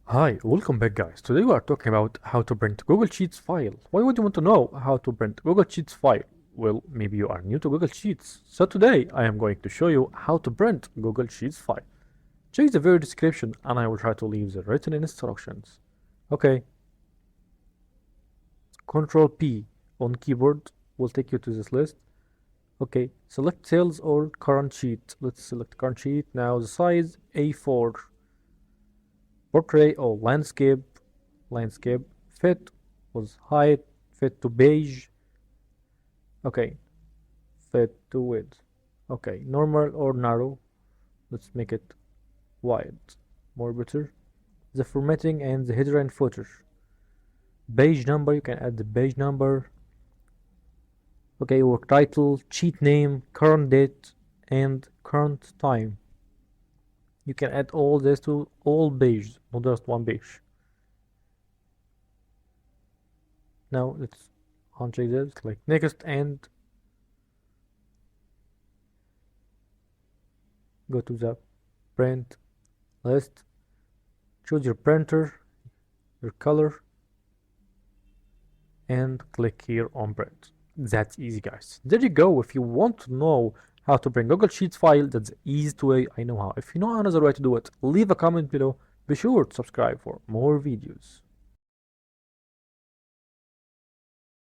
Hi, welcome back guys. Today we are talking about how to print Google Sheets file. Why would you want to know how to print Google Sheets file? Well, maybe you are new to Google Sheets. So today I am going to show you how to print Google Sheets file. Check the video description and I will try to leave the written instructions. Okay. Control P on keyboard will take you to this list. Okay, select sales or current sheet. Let's select current sheet. Now the size A4. Portrait or landscape, fit was height, fit to beige, okay, fit to width, okay, normal or narrow, let's make it wide, more better. The formatting and the header and footer, page number, you can add the page number, okay, work title, sheet name, current date and current time. You can add all this to all pages, not just one page. Now let's uncheck this, click next and go to the print list, choose your printer, your color, and click here on print. That's easy guys. There you go. If you want to know how to bring Google Sheets file, that's the easiest way I know how. If you know another way to do it, leave a comment below. Be sure to subscribe for more videos.